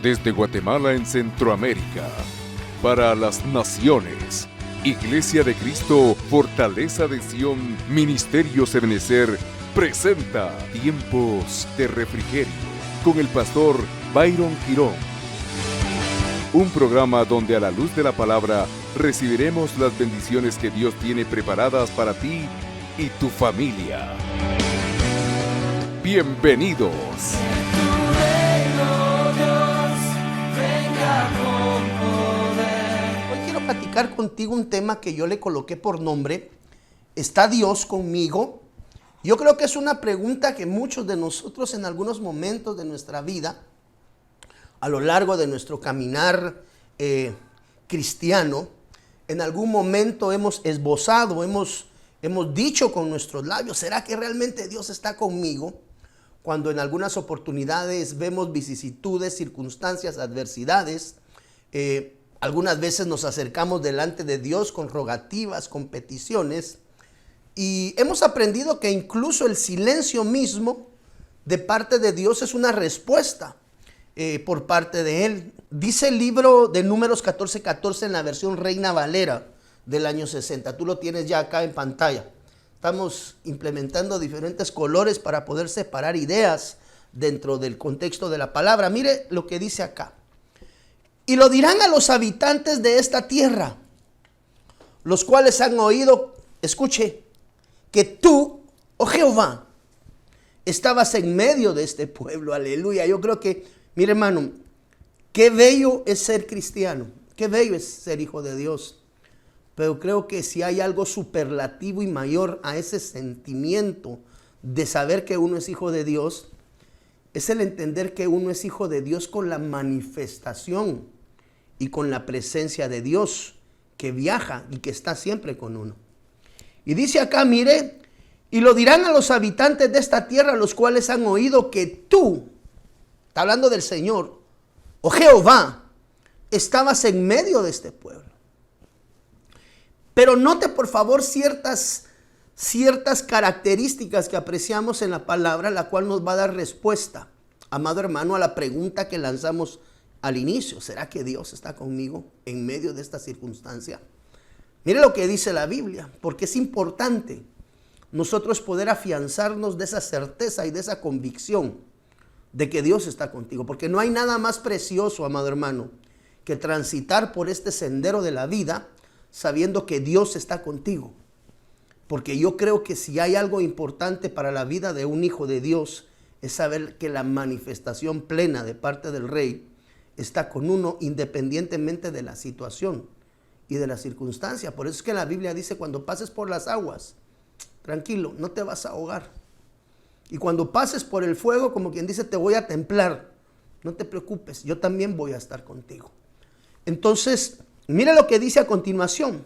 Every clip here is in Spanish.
Desde Guatemala en Centroamérica, para las naciones, Iglesia de Cristo, Fortaleza de Sion, Ministerio Ebenecer, presenta Tiempos de Refrigerio, con el pastor Byron Girón. Un programa donde a la luz de la palabra recibiremos las bendiciones que Dios tiene preparadas para ti y tu familia. Bienvenidos. Hoy quiero platicar contigo un tema que yo le coloqué por nombre, ¿está Dios conmigo? Yo creo que es una pregunta que muchos de nosotros en algunos momentos de nuestra vida, a lo largo de nuestro caminar cristiano, en algún momento hemos esbozado, hemos dicho con nuestros labios, ¿será que realmente Dios está conmigo? Cuando en algunas oportunidades vemos vicisitudes, circunstancias, adversidades, algunas veces nos acercamos delante de Dios con rogativas, con peticiones, y hemos aprendido que incluso el silencio mismo de parte de Dios es una respuesta por parte de Él. Dice el libro de Números 14:14 en la versión Reina Valera del año 60. Tú lo tienes ya acá en pantalla. Estamos implementando diferentes colores para poder separar ideas dentro del contexto de la palabra. Mire lo que dice acá. Y lo dirán a los habitantes de esta tierra, los cuales han oído, escuche, que tú, oh Jehová, estabas en medio de este pueblo. Aleluya. Yo creo que, mire hermano, qué bello es ser cristiano, qué bello es ser hijo de Dios. Pero creo que si hay algo superlativo y mayor a ese sentimiento de saber que uno es hijo de Dios, es el entender que uno es hijo de Dios con la manifestación y con la presencia de Dios que viaja y que está siempre con uno. Y dice acá, mire, y lo dirán a los habitantes de esta tierra, los cuales han oído que tú, está hablando del Señor, oh Jehová, estabas en medio de este pueblo. Pero note por favor ciertas características que apreciamos en la palabra, la cual nos va a dar respuesta, amado hermano, a la pregunta que lanzamos al inicio. ¿Será que Dios está conmigo en medio de esta circunstancia? Mire lo que dice la Biblia, porque es importante nosotros poder afianzarnos de esa certeza y de esa convicción de que Dios está contigo. Porque no hay nada más precioso, amado hermano, que transitar por este sendero de la vida sabiendo que Dios está contigo. Porque yo creo que si hay algo importante para la vida de un hijo de Dios, es saber que la manifestación plena de parte del Rey está con uno independientemente de la situación y de la circunstancia. Por eso es que la Biblia dice, cuando pases por las aguas, tranquilo, no te vas a ahogar. Y cuando pases por el fuego, como quien dice, te voy a templar. No te preocupes, yo también voy a estar contigo. Entonces, mira lo que dice a continuación,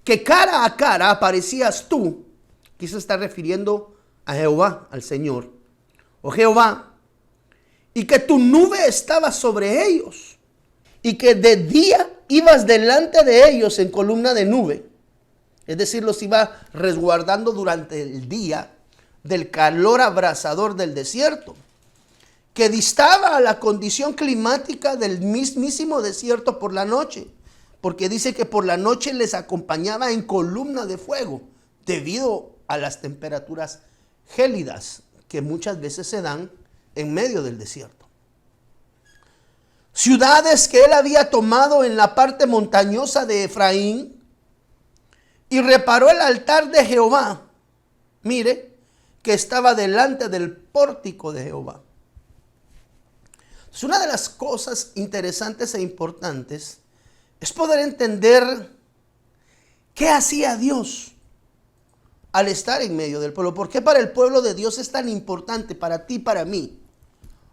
que cara a cara aparecías tú, aquí se está refiriendo a Jehová, al Señor, oh Jehová, y que tu nube estaba sobre ellos, y que de día ibas delante de ellos en columna de nube, es decir, los iba resguardando durante el día del calor abrasador del desierto, que distaba a la condición climática del mismísimo desierto por la noche, porque dice que por la noche les acompañaba en columna de fuego, debido a las temperaturas gélidas que muchas veces se dan en medio del desierto. Ciudades que él había tomado en la parte montañosa de Efraín, y reparó el altar de Jehová, mire, que estaba delante del pórtico de Jehová. Es una de las cosas interesantes e importantes es poder entender qué hacía Dios al estar en medio del pueblo. ¿Por qué para el pueblo de Dios es tan importante, para ti y para mí?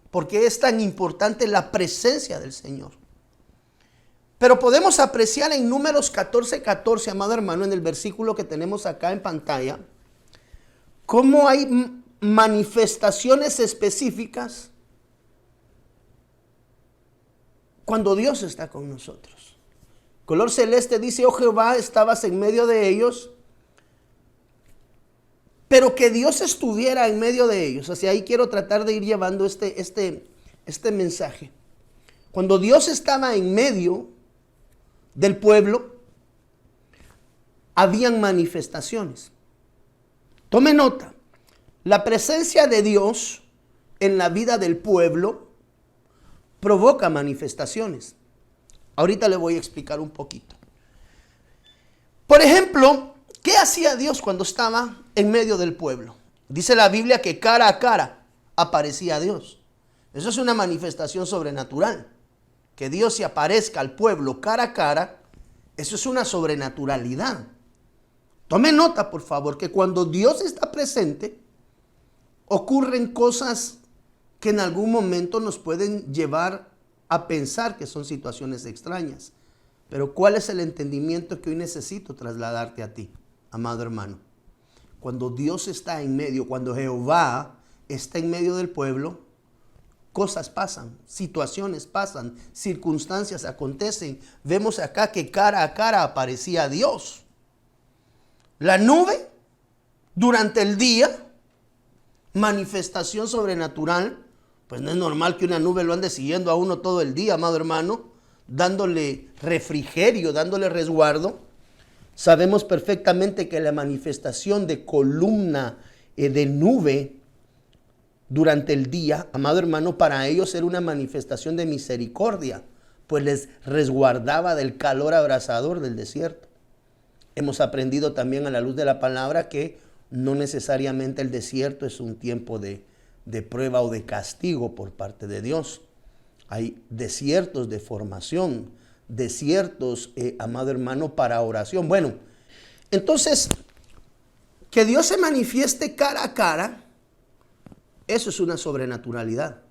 ¿Por qué es tan importante la presencia del Señor? Pero podemos apreciar en Números 14:14, amado hermano, en el versículo que tenemos acá en pantalla, cómo hay manifestaciones específicas cuando Dios está con nosotros. Color celeste dice, oh Jehová, estabas en medio de ellos, pero que Dios estuviera en medio de ellos. Hacia ahí quiero tratar de ir llevando este mensaje. Cuando Dios estaba en medio del pueblo, habían manifestaciones. Tome nota, la presencia de Dios en la vida del pueblo provoca manifestaciones. Ahorita le voy a explicar un poquito. Por ejemplo, ¿qué hacía Dios cuando estaba en medio del pueblo? Dice la Biblia que cara a cara aparecía Dios. Eso es una manifestación sobrenatural. Que Dios se aparezca al pueblo cara a cara, eso es una sobrenaturalidad. Tome nota, por favor, que cuando Dios está presente, ocurren cosas que en algún momento nos pueden llevar a pensar que son situaciones extrañas. Pero ¿cuál es el entendimiento que hoy necesito trasladarte a ti, amado hermano? Cuando Dios está en medio, cuando Jehová está en medio del pueblo, cosas pasan, situaciones pasan, circunstancias acontecen. Vemos acá que cara a cara aparecía Dios. La nube durante el día, manifestación sobrenatural. Pues no es normal que una nube lo ande siguiendo a uno todo el día, amado hermano, dándole refrigerio, dándole resguardo. Sabemos perfectamente que la manifestación de columna de nube durante el día, amado hermano, para ellos era una manifestación de misericordia, pues les resguardaba del calor abrasador del desierto. Hemos aprendido también a la luz de la palabra que no necesariamente el desierto es un tiempo de prueba o de castigo por parte de Dios. Hay desiertos de formación, desiertos, amado hermano, para oración. Bueno, entonces, que Dios se manifieste cara a cara, eso es una sobrenaturalidad.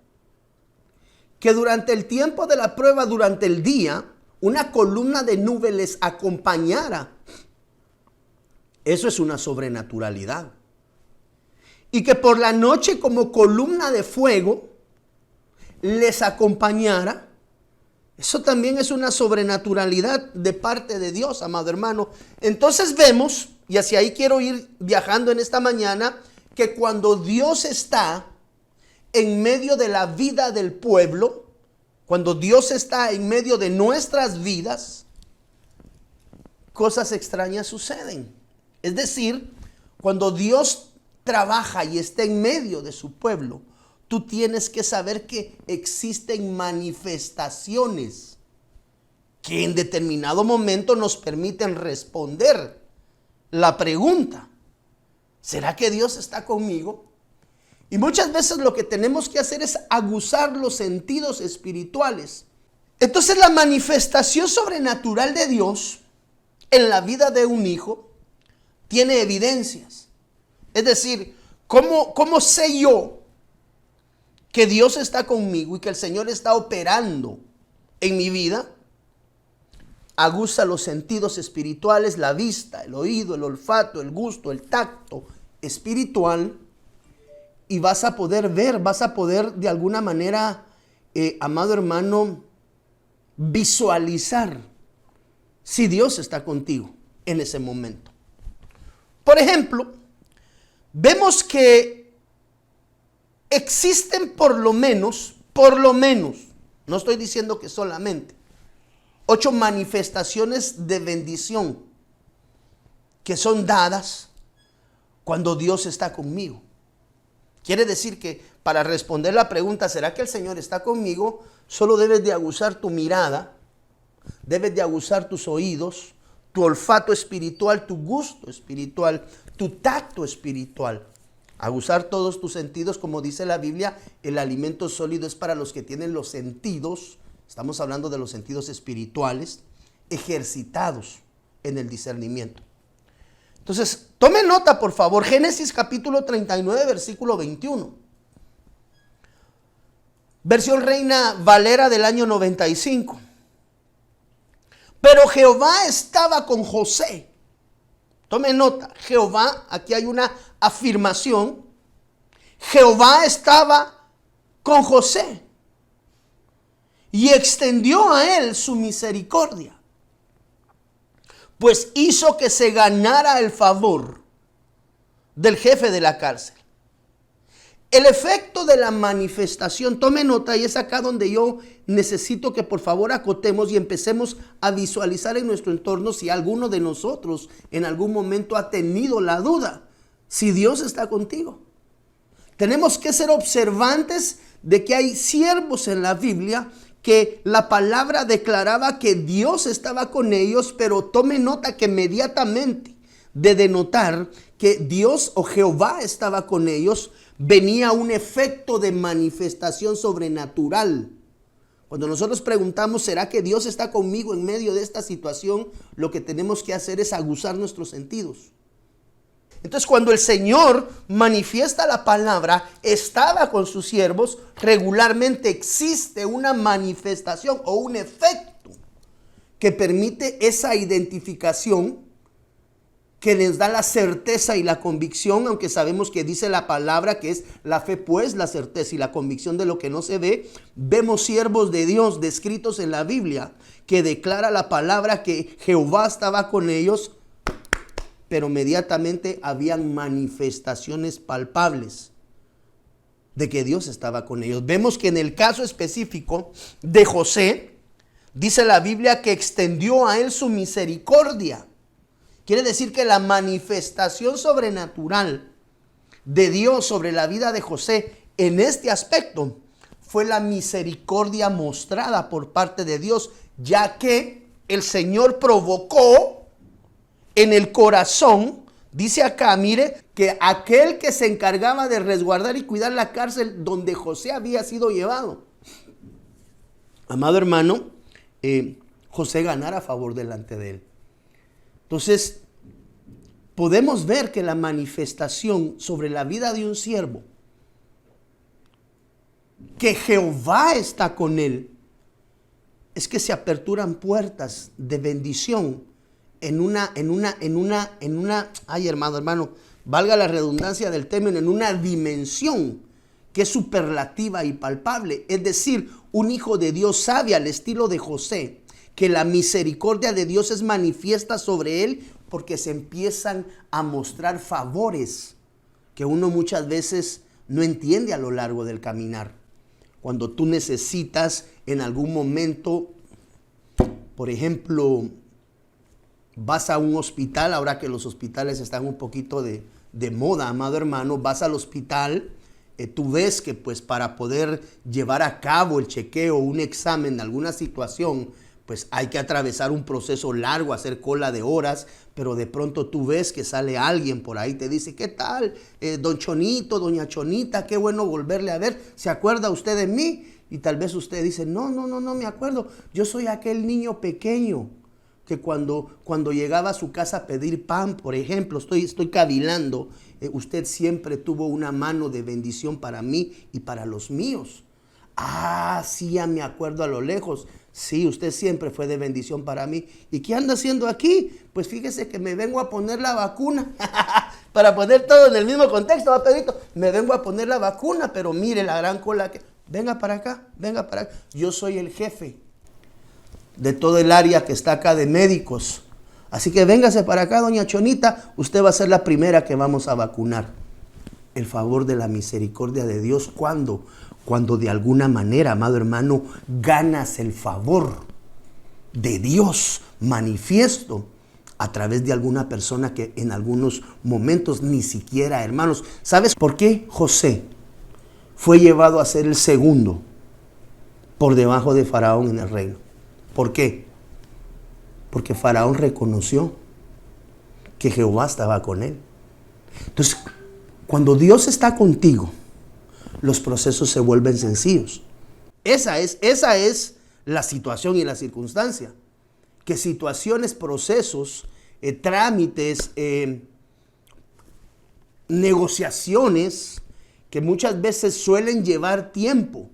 Que durante el tiempo de la prueba, durante el día, una columna de nube les acompañara, eso es una sobrenaturalidad. Y que por la noche como columna de fuego les acompañara, eso también es una sobrenaturalidad de parte de Dios, amado hermano. Entonces vemos, y hacia ahí quiero ir viajando en esta mañana, que cuando Dios está en medio de la vida del pueblo, cuando Dios está en medio de nuestras vidas, cosas extrañas suceden. Es decir, cuando Dios trabaja y está en medio de su pueblo, tú tienes que saber que existen manifestaciones que en determinado momento nos permiten responder la pregunta: ¿será que Dios está conmigo? Y muchas veces lo que tenemos que hacer es aguzar los sentidos espirituales. Entonces la manifestación sobrenatural de Dios en la vida de un hijo tiene evidencias. Es decir, ¿cómo sé yo que Dios está conmigo y que el Señor está operando en mi vida? Aguza los sentidos espirituales, la vista, el oído, el olfato, el gusto, el tacto espiritual, y vas a poder ver, vas a poder de alguna manera, amado hermano, visualizar si Dios está contigo en ese momento. Por ejemplo, vemos que existen por lo menos, no estoy diciendo que solamente, 8 manifestaciones de bendición que son dadas cuando Dios está conmigo. Quiere decir que para responder la pregunta, ¿será que el Señor está conmigo? Solo debes de aguzar tu mirada, debes de aguzar tus oídos, tu olfato espiritual, tu gusto espiritual, tu tacto espiritual. Aguzar todos tus sentidos, como dice la Biblia, el alimento sólido es para los que tienen los sentidos, estamos hablando de los sentidos espirituales, ejercitados en el discernimiento. Entonces, tome nota, por favor, Génesis capítulo 39, versículo 21. Versión Reina Valera del año 95. Pero Jehová estaba con José. Tome nota, Jehová, aquí hay una afirmación. Jehová estaba con José y extendió a él su misericordia, pues hizo que se ganara el favor del jefe de la cárcel. El efecto de la manifestación, tome nota, y es acá donde yo necesito que por favor acotemos y empecemos a visualizar en nuestro entorno si alguno de nosotros en algún momento ha tenido la duda, si Dios está contigo. Tenemos que ser observantes de que hay siervos en la Biblia que la palabra declaraba que Dios estaba con ellos, pero tome nota que inmediatamente de denotar que Dios o Jehová estaba con ellos, venía un efecto de manifestación sobrenatural. Cuando nosotros preguntamos, ¿será que Dios está conmigo en medio de esta situación? Lo que tenemos que hacer es aguzar nuestros sentidos. Entonces, cuando el Señor manifiesta la palabra, estaba con sus siervos, regularmente existe una manifestación o un efecto que permite esa identificación, que les da la certeza y la convicción, aunque sabemos que dice la palabra que es la fe, pues la certeza y la convicción de lo que no se ve. Vemos siervos de Dios descritos en la Biblia que declara la palabra que Jehová estaba con ellos, pero inmediatamente habían manifestaciones palpables de que Dios estaba con ellos. Vemos que en el caso específico de José, dice la Biblia que extendió a él su misericordia. Quiere decir que la manifestación sobrenatural de Dios sobre la vida de José en este aspecto fue la misericordia mostrada por parte de Dios, ya que el Señor provocó en el corazón, dice acá, mire, que aquel que se encargaba de resguardar y cuidar la cárcel donde José había sido llevado, amado hermano, José ganara favor delante de él. Entonces, podemos ver que la manifestación sobre la vida de un siervo, que Jehová está con él, es que se aperturan puertas de bendición ay hermano, valga la redundancia del término, en una dimensión que es superlativa y palpable. Es decir, un hijo de Dios sabe al estilo de José que la misericordia de Dios es manifiesta sobre él porque se empiezan a mostrar favores que uno muchas veces no entiende a lo largo del caminar. Cuando tú necesitas en algún momento, por ejemplo, vas a un hospital, ahora que los hospitales están un poquito de moda, amado hermano, vas al hospital, tú ves que pues para poder llevar a cabo el chequeo, un examen de alguna situación, pues hay que atravesar un proceso largo, hacer cola de horas, pero de pronto tú ves que sale alguien por ahí, te dice, ¿qué tal? Don Chonito, doña Chonita, qué bueno volverle a ver, ¿se acuerda usted de mí? Y tal vez usted dice, no me acuerdo, yo soy aquel niño pequeño que cuando llegaba a su casa a pedir pan, por ejemplo, estoy cavilando, usted siempre tuvo una mano de bendición para mí y para los míos. Ah, sí, ya me acuerdo a lo lejos. Sí, usted siempre fue de bendición para mí. ¿Y qué anda haciendo aquí? Pues fíjese que me vengo a poner la vacuna. Para poner todo en el mismo contexto, ¿va, Pedrito? Me vengo a poner la vacuna, pero mire la gran cola que... Venga para acá. Yo soy el jefe de todo el área que está acá de médicos. Así que véngase para acá, doña Chonita. Usted va a ser la primera que vamos a vacunar. El favor de la misericordia de Dios, ¿cuándo? Cuando de alguna manera, amado hermano, ganas el favor de Dios manifiesto a través de alguna persona que en algunos momentos ni siquiera, hermanos. ¿Sabes por qué José fue llevado a ser el segundo por debajo de Faraón en el reino? ¿Por qué? Porque Faraón reconoció que Jehová estaba con él. Entonces, cuando Dios está contigo, los procesos se vuelven sencillos. Esa es la situación y la circunstancia. Que situaciones, procesos, trámites, negociaciones, que muchas veces suelen llevar tiempo.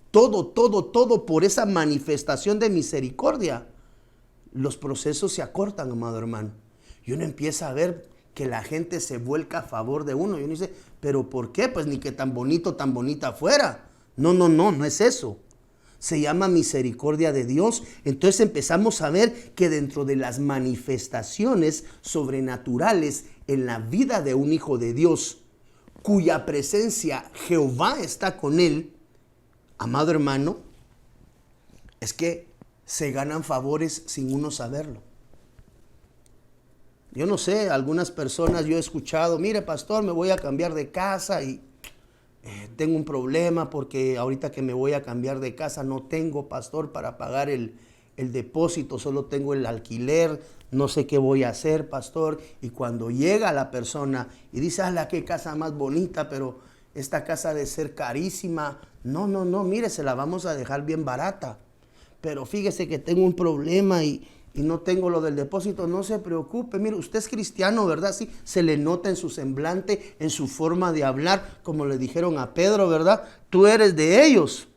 Todo por esa manifestación de misericordia. Los procesos se acortan, amado hermano. Y uno empieza a ver que la gente se vuelca a favor de uno. Y uno dice, ¿pero por qué? Pues ni que tan bonito, tan bonita fuera. No es eso. Se llama misericordia de Dios. Entonces empezamos a ver que dentro de las manifestaciones sobrenaturales en la vida de un hijo de Dios, cuya presencia Jehová está con él, amado hermano, es que se ganan favores sin uno saberlo. Yo no sé, algunas personas yo he escuchado, mire pastor, me voy a cambiar de casa y tengo un problema porque ahorita que me voy a cambiar de casa no tengo, pastor, para pagar el depósito, solo tengo el alquiler, no sé qué voy a hacer, pastor. Y cuando llega la persona y dice, ¡ala, qué casa más bonita! Pero esta casa ha de ser carísima. No, mire, se la vamos a dejar bien barata. Pero fíjese que tengo un problema y no tengo lo del depósito. No se preocupe, mire, usted es cristiano, ¿verdad? Sí, se le nota en su semblante, en su forma de hablar, como le dijeron a Pedro, ¿verdad? Tú eres de ellos,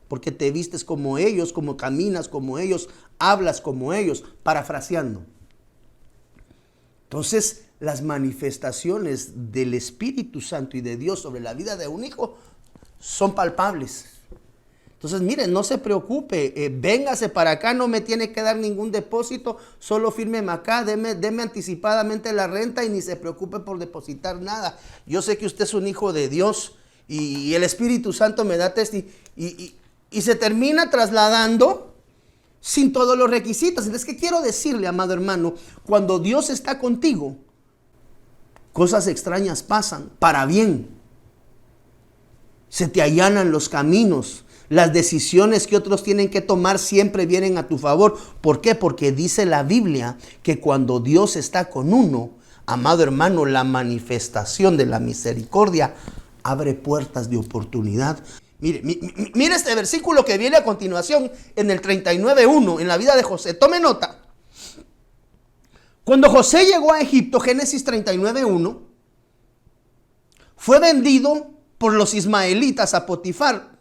porque te vistes como ellos, como caminas como ellos, hablas como ellos, parafraseando. Entonces, las manifestaciones del Espíritu Santo y de Dios sobre la vida de un hijo son palpables. Entonces, miren, no se preocupe, véngase para acá, no me tiene que dar ningún depósito, solo fírmeme acá, deme anticipadamente la renta y ni se preocupe por depositar nada. Yo sé que usted es un hijo de Dios y el Espíritu Santo me da testimonio y se termina trasladando sin todos los requisitos. Entonces, ¿qué quiero decirle, amado hermano? Cuando Dios está contigo, cosas extrañas pasan para bien. Se te allanan los caminos. Las decisiones que otros tienen que tomar siempre vienen a tu favor. ¿Por qué? Porque dice la Biblia que cuando Dios está con uno, amado hermano, la manifestación de la misericordia abre puertas de oportunidad. Mire este versículo que viene a continuación en el 39:1 en la vida de José. Tome nota. Cuando José llegó a Egipto, Génesis 39:1, fue vendido por los ismaelitas a Potifar.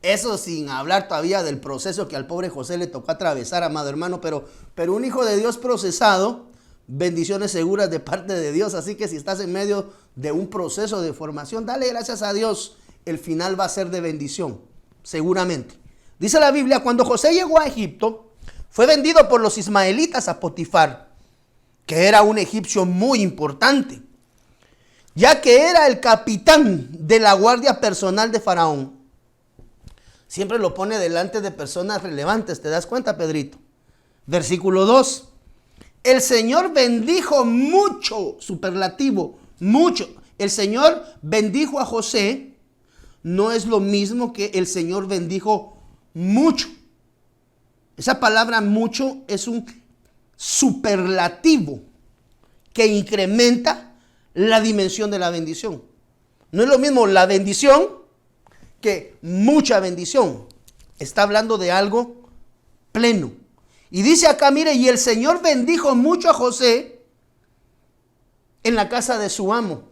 Eso sin hablar todavía del proceso que al pobre José le tocó atravesar, amado hermano, pero un hijo de Dios procesado, bendiciones seguras de parte de Dios. Así que si estás en medio de un proceso de formación, dale gracias a Dios. El final va a ser de bendición, seguramente. Dice la Biblia, cuando José llegó a Egipto, fue vendido por los ismaelitas a Potifar, que era un egipcio muy importante, ya que era el capitán de la guardia personal de Faraón. Siempre lo pone delante de personas relevantes, ¿te das cuenta, Pedrito? Versículo 2. El Señor bendijo mucho, superlativo, mucho. El Señor bendijo a José. No es lo mismo que el Señor bendijo mucho. Esa palabra mucho es un superlativo que incrementa la dimensión de la bendición. No es lo mismo la bendición que mucha bendición. Está hablando de algo pleno. Y dice acá, mire, y el Señor bendijo mucho a José en la casa de su amo.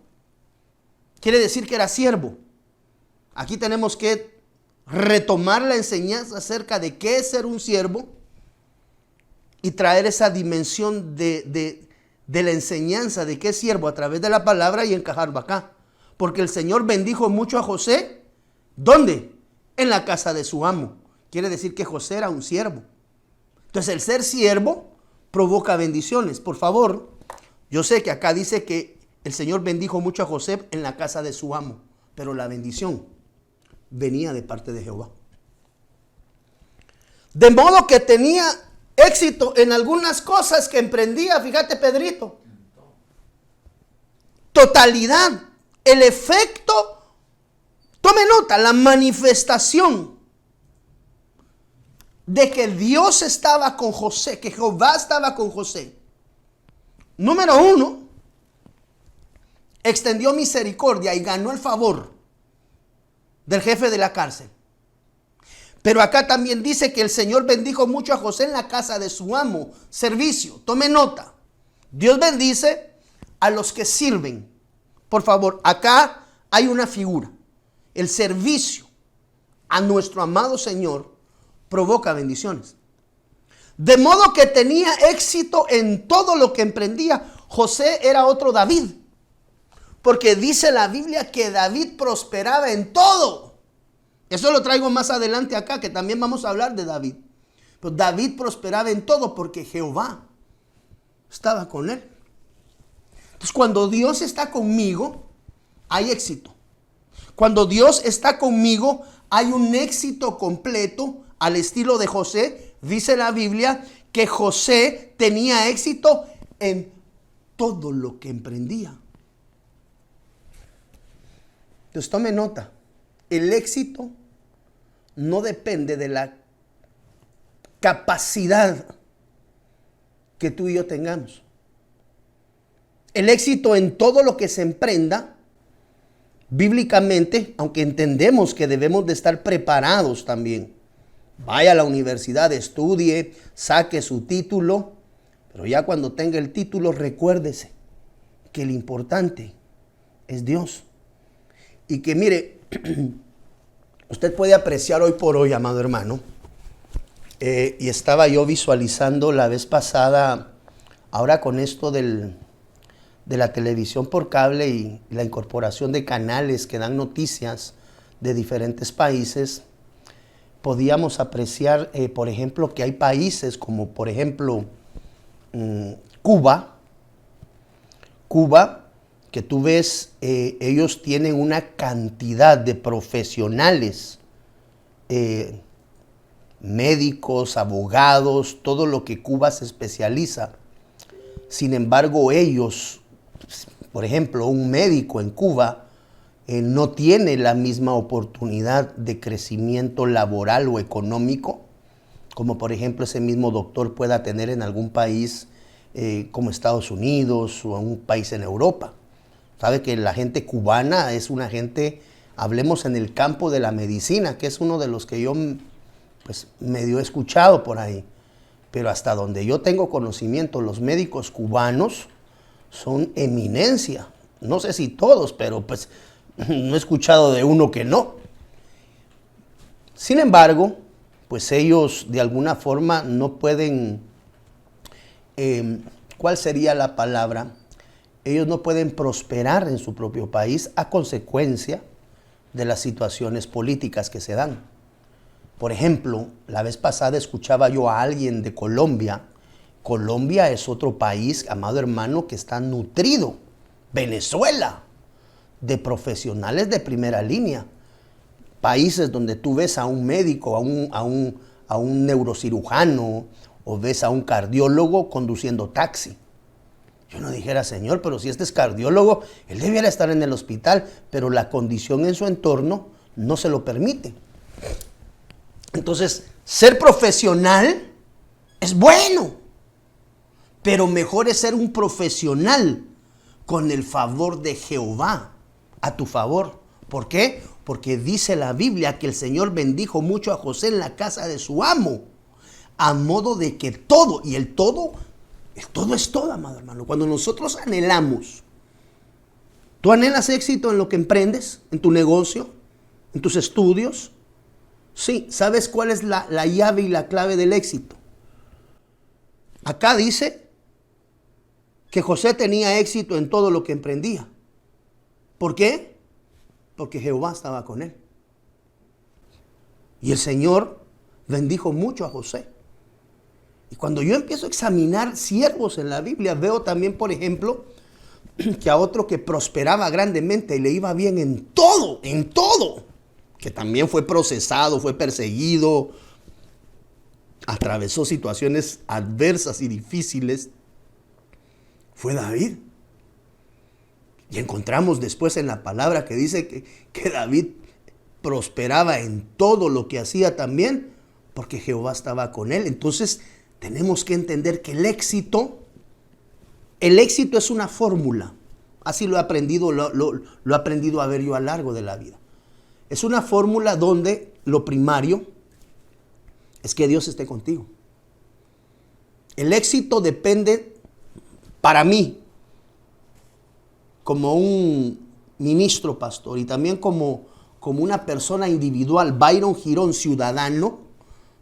Quiere decir que era siervo. Aquí tenemos que retomar la enseñanza acerca de qué es ser un siervo y traer esa dimensión de la enseñanza de qué es siervo a través de la palabra y encajarlo acá. Porque el Señor bendijo mucho a José. ¿Dónde? En la casa de su amo. Quiere decir que José era un siervo. Entonces el ser siervo provoca bendiciones. Por favor, yo sé que acá dice que el Señor bendijo mucho a José en la casa de su amo, pero la bendición venía de parte de Jehová. De modo que tenía éxito en algunas cosas que emprendía. Fíjate, Pedrito. Totalidad. El efecto. Tome nota, la manifestación de que Dios estaba con José, que Jehová estaba con José. Número 1, extendió misericordia y ganó el favor del jefe de la cárcel. Pero acá también dice que el Señor bendijo mucho a José en la casa de su amo. Servicio, tome nota. Dios bendice a los que sirven. Por favor, acá hay una figura. El servicio a nuestro amado Señor provoca bendiciones. De modo que tenía éxito en todo lo que emprendía. José era otro David. Porque dice la Biblia que David prosperaba en todo. Eso lo traigo más adelante acá, que también vamos a hablar de David. Pero David prosperaba en todo porque Jehová estaba con él. Entonces, cuando Dios está conmigo, hay éxito. Cuando Dios está conmigo, hay un éxito completo al estilo de José. Dice la Biblia que José tenía éxito en todo lo que emprendía. Entonces tome nota, el éxito no depende de la capacidad que tú y yo tengamos. El éxito en todo lo que se emprenda, bíblicamente, aunque entendemos que debemos de estar preparados también. Vaya a la universidad, estudie, saque su título, pero ya cuando tenga el título, recuérdese que lo importante es Dios. Y que mire, usted puede apreciar hoy por hoy, amado hermano, y estaba yo visualizando la vez pasada, ahora con esto de la televisión por cable y la incorporación de canales que dan noticias de diferentes países, podíamos apreciar, por ejemplo, que hay países como, por ejemplo, Cuba, que tú ves, ellos tienen una cantidad de profesionales, médicos, abogados, todo lo que Cuba se especializa. Sin embargo, ellos, por ejemplo, un médico en Cuba no tiene la misma oportunidad de crecimiento laboral o económico como por ejemplo ese mismo doctor pueda tener en algún país como Estados Unidos o en un país en Europa. Sabe que la gente cubana es una gente, hablemos en el campo de la medicina, que es uno de los que yo pues medio he escuchado por ahí. Pero hasta donde yo tengo conocimiento, los médicos cubanos son eminencia. No sé si todos, pero pues no he escuchado de uno que no. Sin embargo, pues ellos de alguna forma no pueden, ¿cuál sería la palabra? Ellos no pueden prosperar en su propio país a consecuencia de las situaciones políticas que se dan. Por ejemplo, la vez pasada escuchaba yo a alguien de Colombia. Colombia es otro país, amado hermano, que está nutrido. Venezuela, de profesionales de primera línea. Países donde tú ves a un médico, a un neurocirujano, o ves a un cardiólogo conduciendo taxi. Yo no dijera, Señor, pero si este es cardiólogo, él debiera estar en el hospital, pero la condición en su entorno no se lo permite. Entonces, ser profesional es bueno, pero mejor es ser un profesional con el favor de Jehová a tu favor. ¿Por qué? Porque dice la Biblia que el Señor bendijo mucho a José en la casa de su amo, a modo de que todo, y el todo es todo, amado hermano. Cuando nosotros anhelamos, ¿tú anhelas éxito en lo que emprendes? ¿En tu negocio? ¿En tus estudios? Sí, ¿sabes cuál es la llave y la clave del éxito? Acá dice que José tenía éxito en todo lo que emprendía. ¿Por qué? Porque Jehová estaba con él. Y el Señor bendijo mucho a José. Y cuando yo empiezo a examinar siervos en la Biblia, veo también, por ejemplo, que a otro que prosperaba grandemente y le iba bien en todo, que también fue procesado, fue perseguido, atravesó situaciones adversas y difíciles, fue David. Y encontramos después en la palabra que dice que David prosperaba en todo lo que hacía también, porque Jehová estaba con él. Entonces tenemos que entender que el éxito es una fórmula. Así lo he aprendido, lo he aprendido a ver yo a lo largo de la vida. Es una fórmula donde lo primario es que Dios esté contigo. El éxito depende, para mí, como un ministro pastor y también como una persona individual, Byron Girón, ciudadano,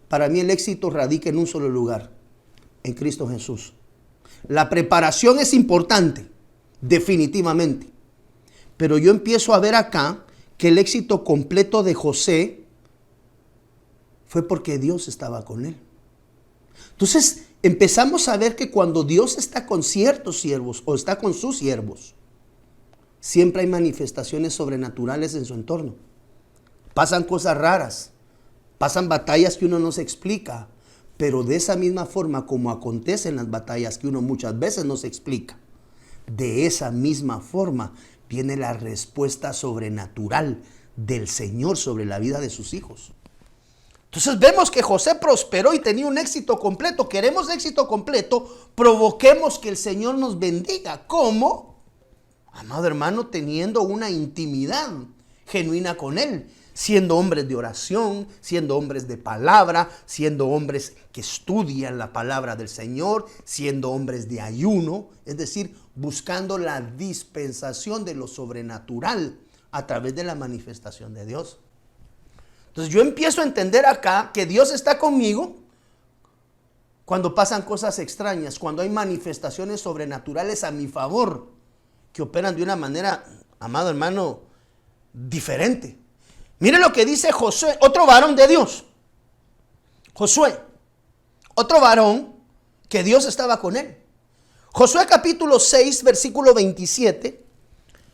para mí el éxito radica en un solo lugar, en Cristo Jesús. La preparación es importante, definitivamente, pero yo empiezo a ver acá que el éxito completo de José fue porque Dios estaba con él. Entonces empezamos a ver que cuando Dios está con ciertos siervos o está con sus siervos, siempre hay manifestaciones sobrenaturales en su entorno. Pasan cosas raras, pasan batallas que uno no se explica, pero de esa misma forma como acontecen las batallas que uno muchas veces no se explica, de esa misma forma viene la respuesta sobrenatural del Señor sobre la vida de sus hijos. Entonces vemos que José prosperó y tenía un éxito completo. Queremos éxito completo, provoquemos que el Señor nos bendiga. ¿Cómo? Amado hermano, teniendo una intimidad genuina con Él, siendo hombres de oración, siendo hombres de palabra, siendo hombres que estudian la palabra del Señor, siendo hombres de ayuno, es decir, buscando la dispensación de lo sobrenatural a través de la manifestación de Dios. Entonces yo empiezo a entender acá que Dios está conmigo cuando pasan cosas extrañas, cuando hay manifestaciones sobrenaturales a mi favor, que operan de una manera, amado hermano, diferente. Mire lo que dice Josué, otro varón de Dios. Josué, otro varón que Dios estaba con él. Josué capítulo 6, versículo 27.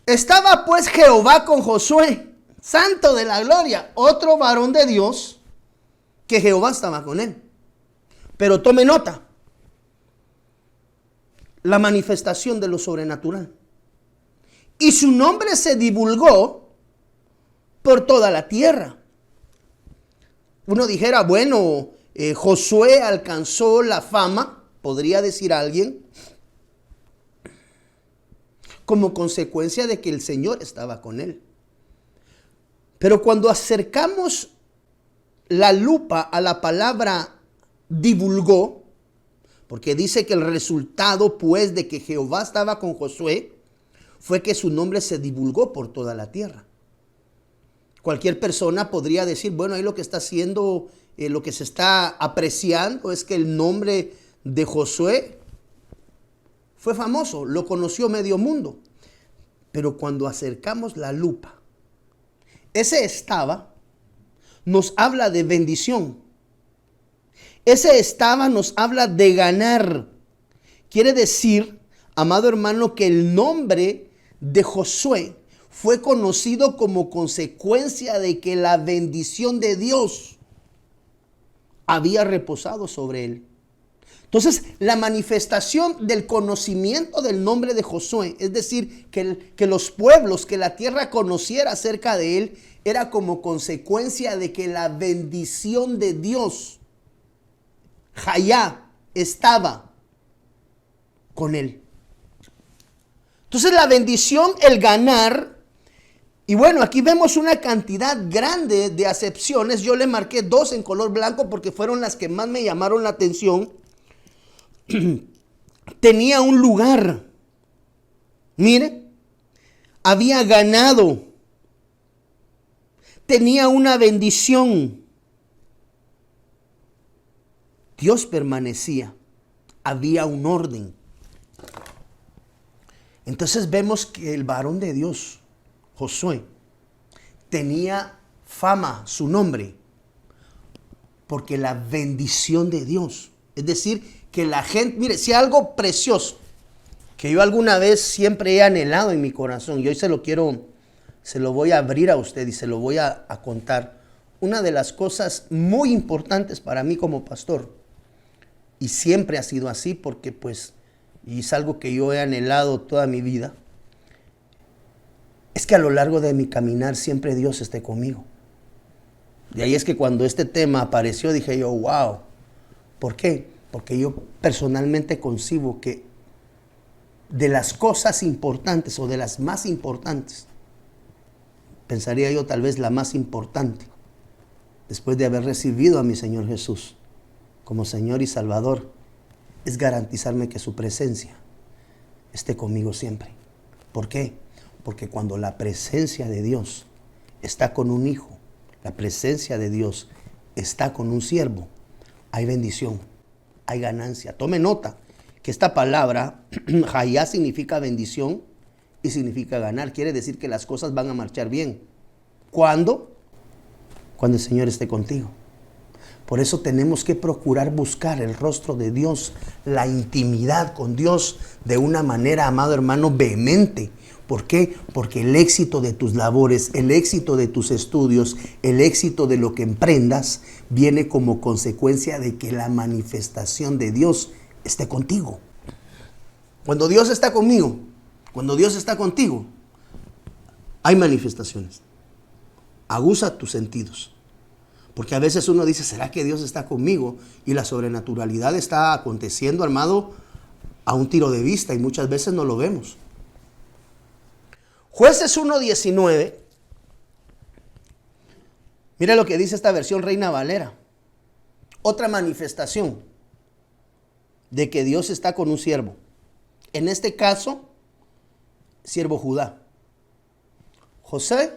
Estaba pues Jehová con Josué, santo de la gloria, otro varón de Dios, que Jehová estaba con él. Pero tome nota, la manifestación de lo sobrenatural. Y su nombre se divulgó por toda la tierra. Uno dijera, bueno, Josué alcanzó la fama, podría decir alguien, como consecuencia de que el Señor estaba con él. Pero cuando acercamos la lupa a la palabra divulgó, porque dice que el resultado pues de que Jehová estaba con Josué fue que su nombre se divulgó por toda la tierra. Cualquier persona podría decir, bueno, ahí lo que está haciendo, lo que se está apreciando es que el nombre de Josué fue famoso, lo conoció medio mundo. Pero cuando acercamos la lupa, ese estaba nos habla de bendición. Ese estaba nos habla de ganar. Quiere decir, amado hermano, que el nombre de Josué fue conocido como consecuencia de que la bendición de Dios había reposado sobre él. Entonces, la manifestación del conocimiento del nombre de Josué, es decir, que los pueblos, que la tierra conociera acerca de él, era como consecuencia de que la bendición de Dios, Jayá, estaba con él. Entonces, la bendición, el ganar, y bueno, aquí vemos una cantidad grande de acepciones. Yo le marqué 2 en color blanco porque fueron las que más me llamaron la atención. Tenía un lugar, mire, había ganado, tenía una bendición, Dios permanecía, había un orden. Entonces vemos que el varón de Dios, Josué, tenía fama, su nombre, porque la bendición de Dios, es decir, que la gente, mire, si algo precioso que yo alguna vez siempre he anhelado en mi corazón, y hoy se lo voy a abrir a usted y se lo voy a contar. Una de las cosas muy importantes para mí como pastor, y siempre ha sido así porque pues, y es algo que yo he anhelado toda mi vida, es que a lo largo de mi caminar siempre Dios esté conmigo. De ahí es que cuando este tema apareció dije yo, wow, ¿por qué? Porque yo personalmente concibo que de las cosas importantes o de las más importantes, pensaría yo tal vez la más importante, después de haber recibido a mi Señor Jesús como Señor y Salvador, es garantizarme que su presencia esté conmigo siempre. ¿Por qué? Porque cuando la presencia de Dios está con un hijo, la presencia de Dios está con un siervo, hay bendición. Hay ganancia. Tome nota que esta palabra, Jayá, significa bendición y significa ganar. Quiere decir que las cosas van a marchar bien. ¿Cuándo? Cuando el Señor esté contigo. Por eso tenemos que procurar buscar el rostro de Dios, la intimidad con Dios de una manera, amado hermano, vehemente. ¿Por qué? Porque el éxito de tus labores, el éxito de tus estudios, el éxito de lo que emprendas, viene como consecuencia de que la manifestación de Dios esté contigo. Cuando Dios está conmigo, cuando Dios está contigo, hay manifestaciones. Aguza tus sentidos. Porque a veces uno dice, ¿será que Dios está conmigo? Y la sobrenaturalidad está aconteciendo, armado, a un tiro de vista, y muchas veces no lo vemos. Jueces 1:19. Mira lo que dice esta versión Reina Valera. Otra manifestación de que Dios está con un siervo. En este caso, siervo Judá. Josué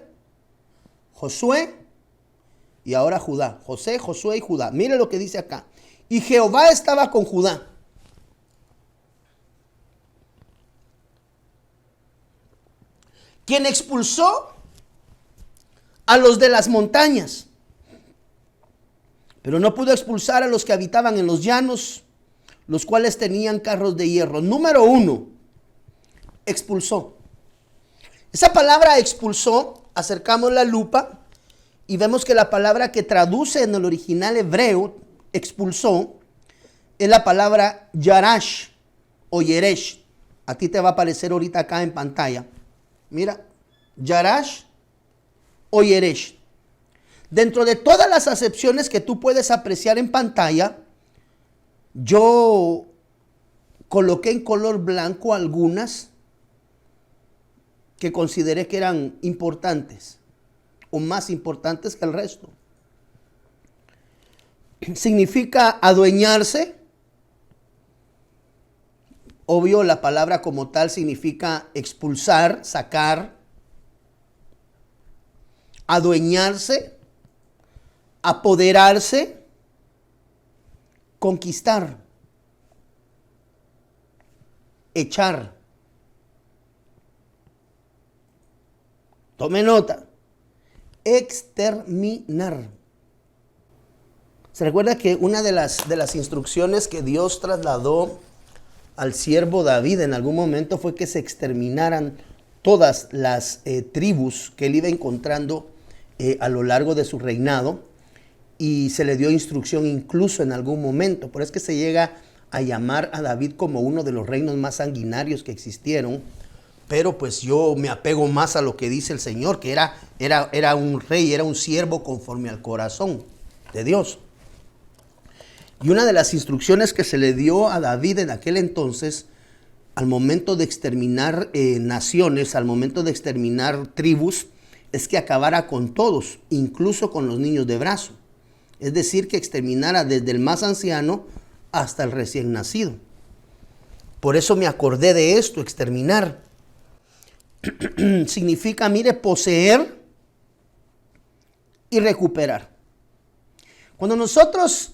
y ahora Judá. José, Josué y Judá. Mire lo que dice acá. Y Jehová estaba con Judá. Quien expulsó a los de las montañas, pero no pudo expulsar a los que habitaban en los llanos, los cuales tenían carros de hierro. Número 1, expulsó. Esa palabra expulsó, acercamos la lupa y vemos que la palabra que traduce en el original hebreo, expulsó, es la palabra yarash o yeresh. A ti te va a aparecer ahorita acá en pantalla. Mira, yarash o yeresh. Dentro de todas las acepciones que tú puedes apreciar en pantalla, yo coloqué en color blanco algunas que consideré que eran importantes o más importantes que el resto. Significa adueñarse. Obvio, la palabra como tal significa expulsar, sacar, adueñarse, apoderarse, conquistar, echar. Tome nota. Exterminar. Se recuerda que una de las instrucciones que Dios trasladó al siervo David en algún momento fue que se exterminaran todas las tribus que él iba encontrando a lo largo de su reinado, y se le dio instrucción incluso en algún momento. Por eso es que se llega a llamar a David como uno de los reinos más sanguinarios que existieron. Pero pues yo me apego más a lo que dice el Señor, que era un rey, era un siervo conforme al corazón de Dios. Y una de las instrucciones que se le dio a David en aquel entonces, al momento de exterminar naciones, al momento de exterminar tribus, es que acabara con todos, incluso con los niños de brazo. Es decir, que exterminara desde el más anciano hasta el recién nacido. Por eso me acordé de esto, exterminar. Significa, mire, poseer y recuperar. Cuando nosotros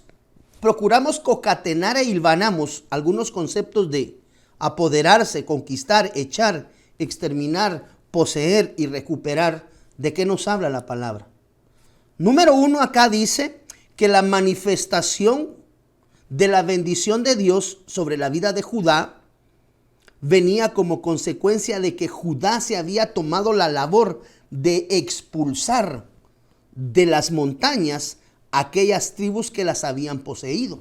procuramos concatenar e hilvanamos algunos conceptos de apoderarse, conquistar, echar, exterminar, poseer y recuperar, ¿de qué nos habla la palabra? Número 1, acá dice que la manifestación de la bendición de Dios sobre la vida de Judá venía como consecuencia de que Judá se había tomado la labor de expulsar de las montañas aquellas tribus que las habían poseído.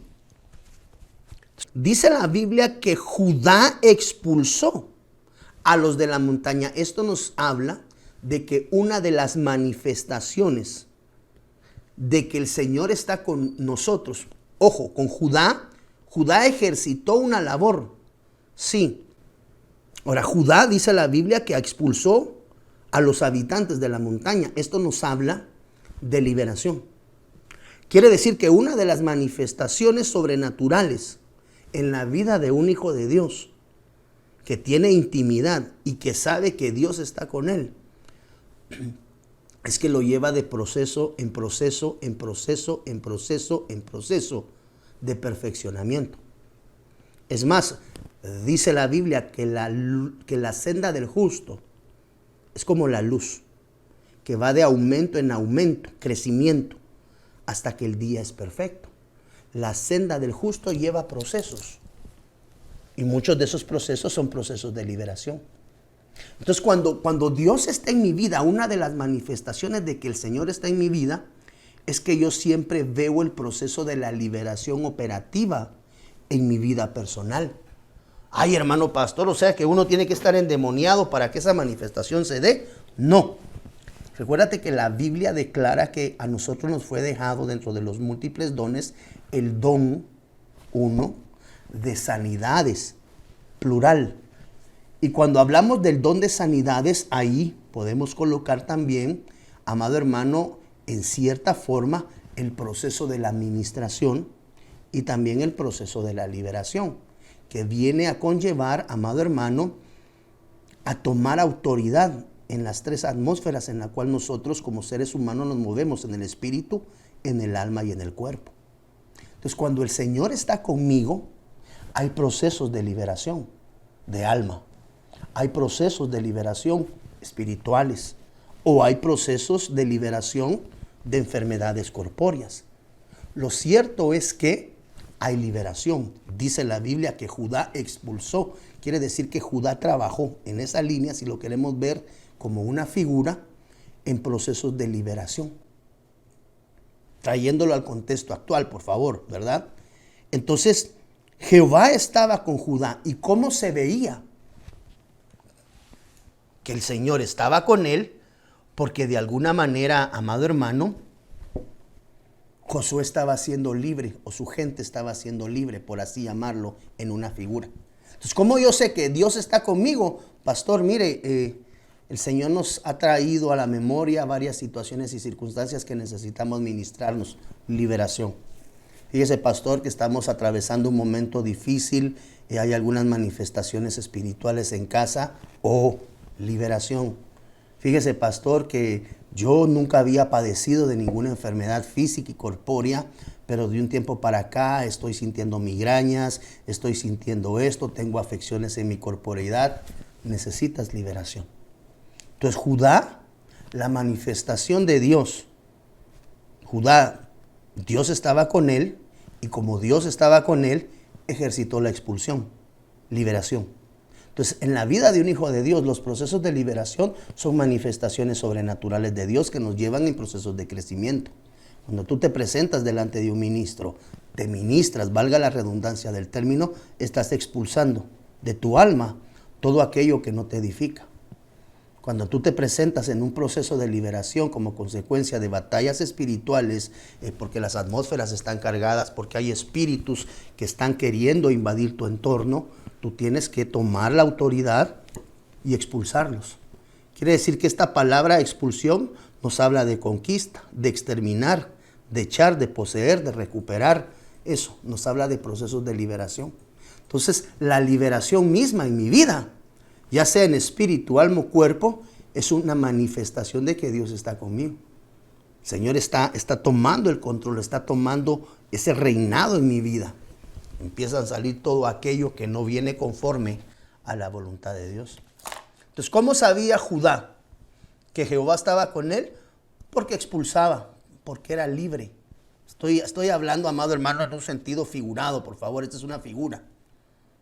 Dice la Biblia que Judá expulsó a los de la montaña. Esto nos habla de que una de las manifestaciones de que el Señor está con nosotros, ojo, con Judá ejercitó una labor, sí. Ahora, Judá, dice la Biblia, que expulsó a los habitantes de la montaña. Esto nos habla de liberación. Quiere decir que una de las manifestaciones sobrenaturales en la vida de un hijo de Dios, que tiene intimidad y que sabe que Dios está con él, es que lo lleva de proceso en proceso, en proceso, en proceso, en proceso de perfeccionamiento. Es más, dice la Biblia que la senda del justo es como la luz, que va de aumento en aumento, crecimiento, hasta que el día es perfecto. La senda del justo lleva procesos, y muchos de esos procesos son procesos de liberación. Entonces cuando Dios está en mi vida, una de las manifestaciones de que el Señor está en mi vida es que yo siempre veo el proceso de la liberación operativa en mi vida personal. Ay, hermano pastor, o sea que uno tiene que estar endemoniado para que esa manifestación se dé. No. Recuérdate que la Biblia declara que a nosotros nos fue dejado dentro de los múltiples dones el don, uno, de sanidades, plural. Y cuando hablamos del don de sanidades, ahí podemos colocar también, amado hermano, en cierta forma, el proceso de la administración y también el proceso de la liberación, que viene a conllevar, amado hermano, a tomar autoridad en las tres atmósferas en las cuales nosotros como seres humanos nos movemos, en el espíritu, en el alma y en el cuerpo. Entonces, cuando el Señor está conmigo, hay procesos de liberación de alma, hay procesos de liberación espirituales o hay procesos de liberación de enfermedades corpóreas. Lo cierto es que hay liberación. Dice la Biblia que Judá expulsó. Quiere decir que Judá trabajó en esa línea, si lo queremos ver como una figura, en procesos de liberación. Trayéndolo al contexto actual, por favor, ¿verdad? Entonces, Jehová estaba con Judá. ¿Y cómo se veía? Que el Señor estaba con él, porque de alguna manera, amado hermano, Josué estaba siendo libre, o su gente estaba siendo libre, por así llamarlo, en una figura. Entonces, ¿cómo yo sé que Dios está conmigo? Pastor, mire, el Señor nos ha traído a la memoria varias situaciones y circunstancias que necesitamos ministrarnos. Liberación. Fíjese, pastor, que estamos atravesando un momento difícil y hay algunas manifestaciones espirituales en casa. Liberación. Fíjese, pastor, que yo nunca había padecido de ninguna enfermedad física y corpórea, pero de un tiempo para acá estoy sintiendo migrañas, estoy sintiendo esto, tengo afecciones en mi corporeidad. Necesitas liberación. Entonces, Judá, la manifestación de Dios. Judá, Dios estaba con él, y como Dios estaba con él, ejercitó la expulsión, liberación. Entonces, en la vida de un hijo de Dios, los procesos de liberación son manifestaciones sobrenaturales de Dios que nos llevan en procesos de crecimiento. Cuando tú te presentas delante de un ministro, te ministras, valga la redundancia del término, estás expulsando de tu alma todo aquello que no te edifica. Cuando tú te presentas en un proceso de liberación como consecuencia de batallas espirituales, porque las atmósferas están cargadas, porque hay espíritus que están queriendo invadir tu entorno, tú tienes que tomar la autoridad y expulsarlos. Quiere decir que esta palabra expulsión nos habla de conquista, de exterminar, de echar, de poseer, de recuperar. Eso nos habla de procesos de liberación. Entonces, la liberación misma en mi vida, ya sea en espíritu, alma o cuerpo, es una manifestación de que Dios está conmigo. El Señor está tomando el control, está tomando ese reinado en mi vida. Empieza a salir todo aquello que no viene conforme a la voluntad de Dios. Entonces, ¿cómo sabía Judá que Jehová estaba con él? Porque expulsaba, porque era libre. Estoy hablando, amado hermano, en un sentido figurado, por favor, esta es una figura,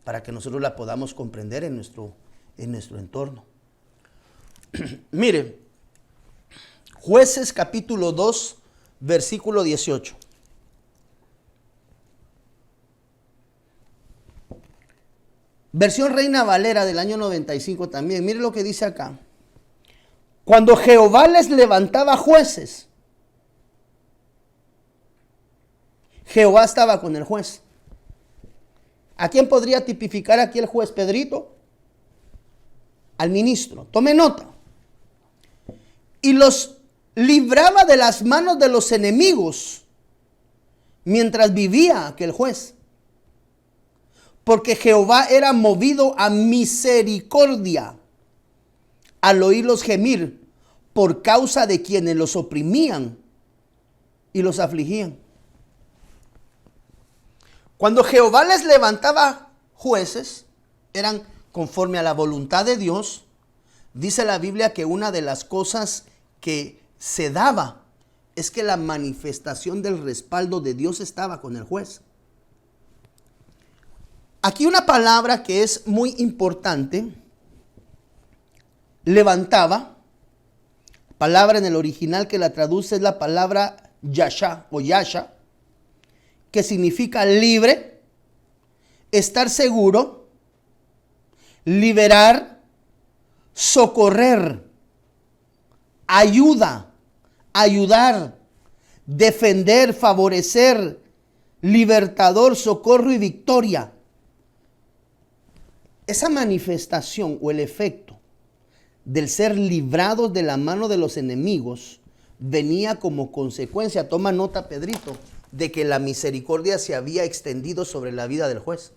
para que nosotros la podamos comprender en nuestro entorno. Mire, Jueces capítulo 2, versículo 18. Versión Reina Valera del año 95 también. Mire lo que dice acá. Cuando Jehová les levantaba jueces, Jehová estaba con el juez. ¿A quién podría tipificar aquí el juez? Pedrito. Al ministro. Tome nota. Y los libraba de las manos de los enemigos mientras vivía aquel juez. Porque Jehová era movido a misericordia al oírlos gemir por causa de quienes los oprimían y los afligían. Cuando Jehová les levantaba jueces, eran conforme a la voluntad de Dios. Dice la Biblia que una de las cosas que se daba es que la manifestación del respaldo de Dios estaba con el juez. Aquí una palabra que es muy importante levantaba, palabra en el original que la traduce es la palabra yasha o yasha, que significa libre, estar seguro, liberar, socorrer, ayuda, ayudar, defender, favorecer, libertador, socorro y victoria. Esa manifestación o el efecto del ser librados de la mano de los enemigos venía como consecuencia, toma nota Pedrito, de que la misericordia se había extendido sobre la vida del juez.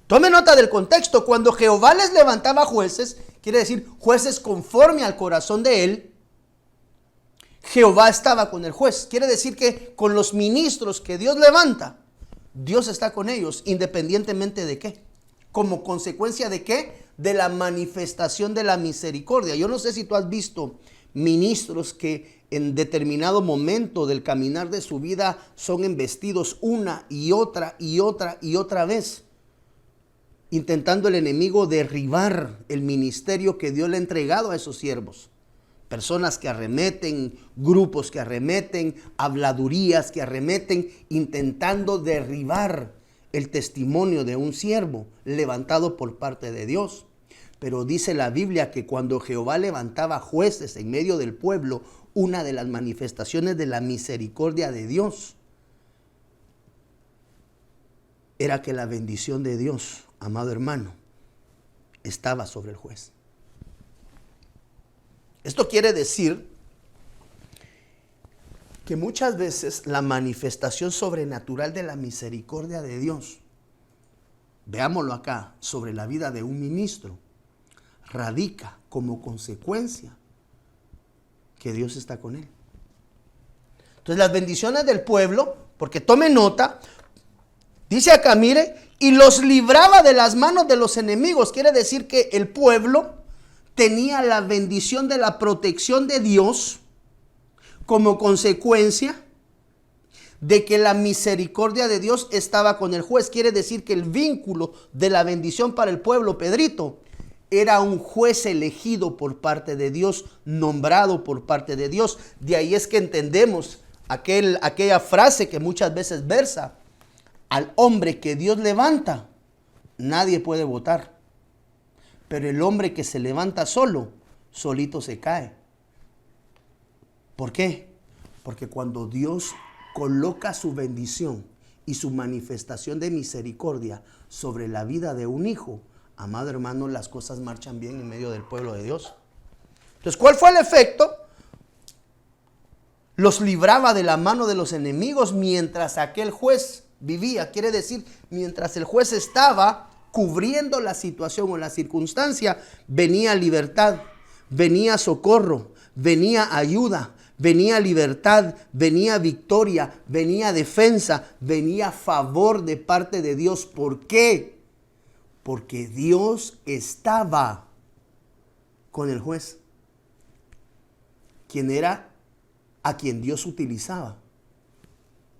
Tome nota del contexto. Cuando Jehová les levantaba jueces, quiere decir jueces conforme al corazón de él, Jehová estaba con el juez. Quiere decir que con los ministros que Dios levanta, Dios está con ellos, independientemente de qué. ¿Como consecuencia de qué? De la manifestación de la misericordia. Yo no sé si tú has visto ministros que en determinado momento del caminar de su vida son embestidos una y otra y otra y otra vez, intentando el enemigo derribar el ministerio que Dios le ha entregado a esos siervos. Personas que arremeten, grupos que arremeten, habladurías que arremeten, intentando derribar el testimonio de un siervo levantado por parte de Dios. Pero dice la Biblia que cuando Jehová levantaba jueces en medio del pueblo, una de las manifestaciones de la misericordia de Dios era que la bendición de Dios, amado hermano, estaba sobre el juez. Esto quiere decir que muchas veces la manifestación sobrenatural de la misericordia de Dios, veámoslo acá, sobre la vida de un ministro, radica como consecuencia que Dios está con él. Entonces las bendiciones del pueblo, porque tome nota, dice acá, mire, y los libraba de las manos de los enemigos. Quiere decir que el pueblo tenía la bendición de la protección de Dios como consecuencia de que la misericordia de Dios estaba con el juez. Quiere decir que el vínculo de la bendición para el pueblo, Pedrito, era un juez elegido por parte de Dios, nombrado por parte de Dios. De ahí es que entendemos aquella frase que muchas veces versa: al hombre que Dios levanta, nadie puede votar. Pero el hombre que se levanta solo, solito se cae. ¿Por qué? Porque cuando Dios coloca su bendición y su manifestación de misericordia sobre la vida de un hijo, amado hermano, las cosas marchan bien en medio del pueblo de Dios. Entonces, ¿cuál fue el efecto? Los libraba de la mano de los enemigos mientras aquel juez vivía. Quiere decir, mientras el juez estaba cubriendo la situación o la circunstancia, venía libertad, venía socorro, venía ayuda, venía libertad, venía victoria, venía defensa, venía favor de parte de Dios. ¿Por qué? Porque Dios estaba con el juez, quien era a quien Dios utilizaba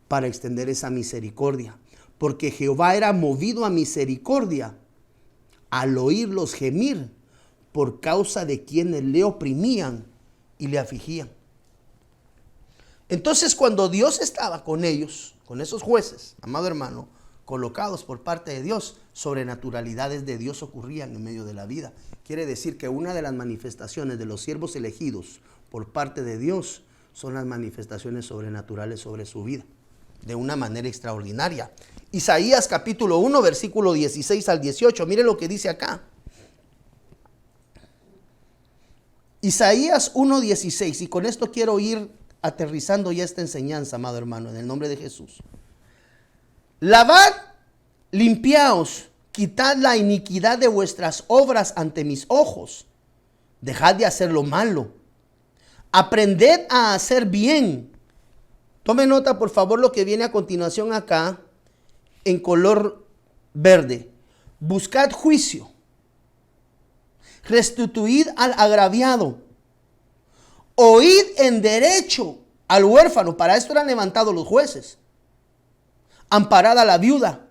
para extender esa misericordia. Porque Jehová era movido a misericordia al oírlos gemir por causa de quienes le oprimían y le afligían. Entonces, cuando Dios estaba con ellos, con esos jueces, amado hermano, colocados por parte de Dios, sobrenaturalidades de Dios ocurrían en medio de la vida. Quiere decir que una de las manifestaciones de los siervos elegidos por parte de Dios son las manifestaciones sobrenaturales sobre su vida, de una manera extraordinaria. Isaías capítulo 1, versículo 16 al 18. Mire lo que dice acá. Isaías 1:16. Y con esto quiero ir aterrizando ya esta enseñanza, amado hermano, en el nombre de Jesús. Lavad, limpiaos, quitad la iniquidad de vuestras obras ante mis ojos. Dejad de hacer lo malo. Aprended a hacer bien. Tome nota, por favor, lo que viene a continuación acá en color verde. Buscad juicio. Restituid al agraviado. Oíd en derecho al huérfano. Para esto eran levantados los jueces. Amparad a la viuda.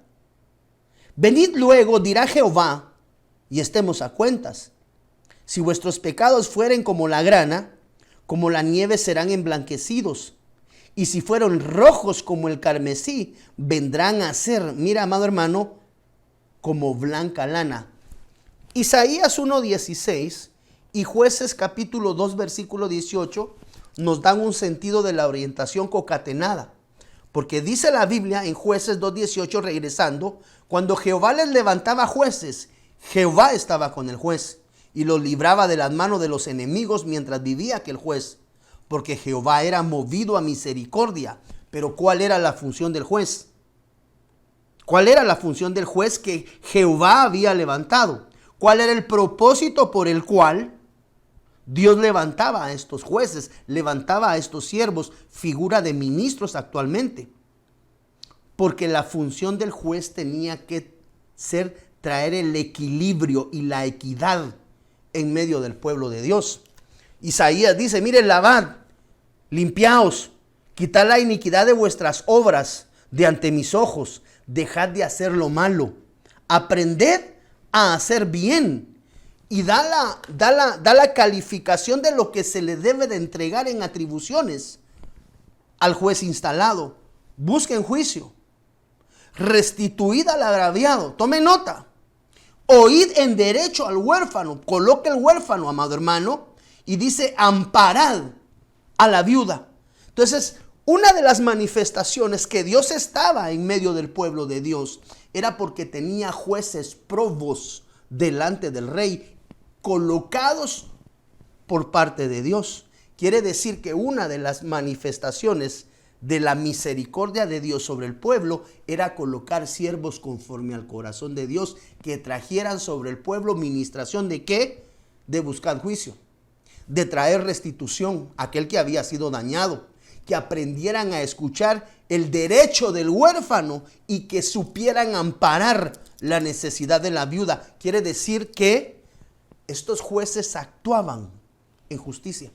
Venid luego, dirá Jehová, y estemos a cuentas. Si vuestros pecados fueren como la grana, como la nieve serán emblanquecidos. Y si fueron rojos como el carmesí, vendrán a ser, mira, amado hermano, como blanca lana. Isaías 1:16 y Jueces capítulo 2 versículo 18 nos dan un sentido de la orientación concatenada. Porque dice la Biblia en Jueces 2:18, regresando, cuando Jehová les levantaba jueces, Jehová estaba con el juez y los libraba de las manos de los enemigos mientras vivía aquel juez, porque Jehová era movido a misericordia. Pero ¿cuál era la función del juez? ¿Cuál era la función del juez que Jehová había levantado? ¿Cuál era el propósito por el cual Dios levantaba a estos jueces, levantaba a estos siervos, figura de ministros actualmente? Porque la función del juez tenía que ser traer el equilibrio y la equidad en medio del pueblo de Dios. Isaías dice, miren, lavad, limpiaos, quitad la iniquidad de vuestras obras de ante mis ojos, dejad de hacer lo malo, aprended a hacer bien. Y da la calificación de lo que se le debe de entregar en atribuciones al juez instalado. Busquen juicio. Restituid al agraviado. Tome nota. Oíd en derecho al huérfano. Coloque el huérfano, amado hermano. Y dice, amparad a la viuda. Entonces, una de las manifestaciones que Dios estaba en medio del pueblo de Dios era porque tenía jueces probos delante del rey, colocados por parte de Dios. Quiere decir que una de las manifestaciones de la misericordia de Dios sobre el pueblo era colocar siervos conforme al corazón de Dios, que trajeran sobre el pueblo ministración de ¿qué? De buscar juicio, de traer restitución a aquel que había sido dañado, que aprendieran a escuchar el derecho del huérfano y que supieran amparar la necesidad de la viuda. Quiere decir que estos jueces actuaban en justicia.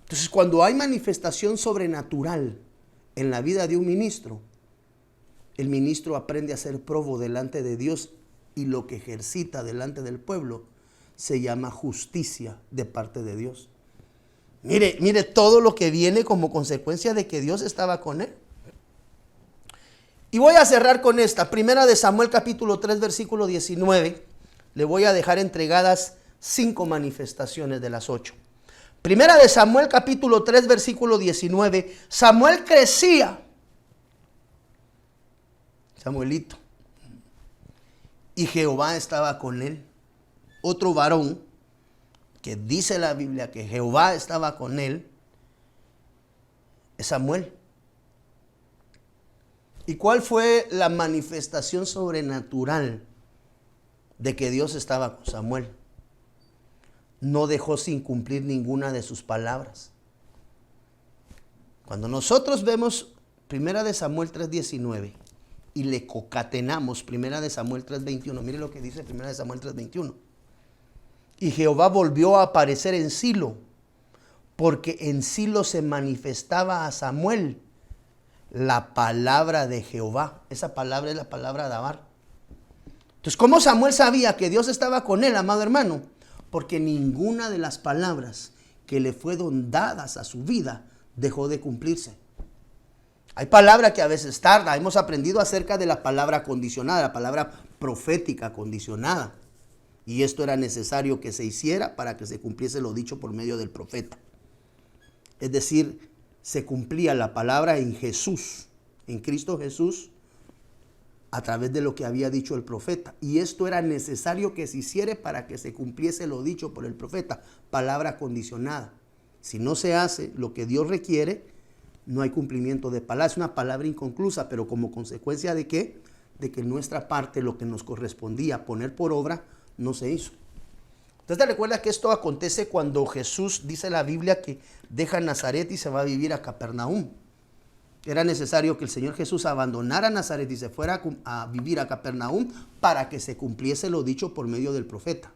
Entonces, cuando hay manifestación sobrenatural en la vida de un ministro, el ministro aprende a ser probo delante de Dios y lo que ejercita delante del pueblo se llama justicia de parte de Dios. Mire todo lo que viene como consecuencia de que Dios estaba con él. Y voy a cerrar con esta, primera de Samuel capítulo 3 versículo 19. Le voy a dejar entregadas 5 manifestaciones de las 8. Primera de Samuel capítulo 3 versículo 19. Samuel crecía. Samuelito. Y Jehová estaba con él. Otro varón que dice la Biblia que Jehová estaba con él es Samuel. ¿Y cuál fue la manifestación sobrenatural de que Dios estaba con Samuel? No dejó sin cumplir ninguna de sus palabras. Cuando nosotros vemos primera de Samuel 3:19 y le concatenamos primera de Samuel 3:21, mire lo que dice primera de Samuel 3:21. Y Jehová volvió a aparecer en Silo, porque en Silo se manifestaba a Samuel la palabra de Jehová. Esa palabra es la palabra de Abar. Entonces, ¿cómo Samuel sabía que Dios estaba con él, amado hermano? Porque ninguna de las palabras que le fueron dadas a su vida dejó de cumplirse. Hay palabra que a veces tarda. Hemos aprendido acerca de la palabra condicionada, la palabra profética condicionada. Y esto era necesario que se hiciera para que se cumpliese lo dicho por medio del profeta. Es decir, se cumplía la palabra en Jesús, en Cristo Jesús, a través de lo que había dicho el profeta. Y esto era necesario que se hiciera para que se cumpliese lo dicho por el profeta. Palabra condicionada. Si no se hace lo que Dios requiere, no hay cumplimiento de palabra. Es una palabra inconclusa, pero como consecuencia ¿de qué? De que nuestra parte, lo que nos correspondía poner por obra, no se hizo. Entonces te recuerda que esto acontece cuando Jesús, dice la Biblia, que deja Nazaret y se va a vivir a Capernaum. Era necesario que el Señor Jesús abandonara Nazaret y se fuera a vivir a Capernaum para que se cumpliese lo dicho por medio del profeta.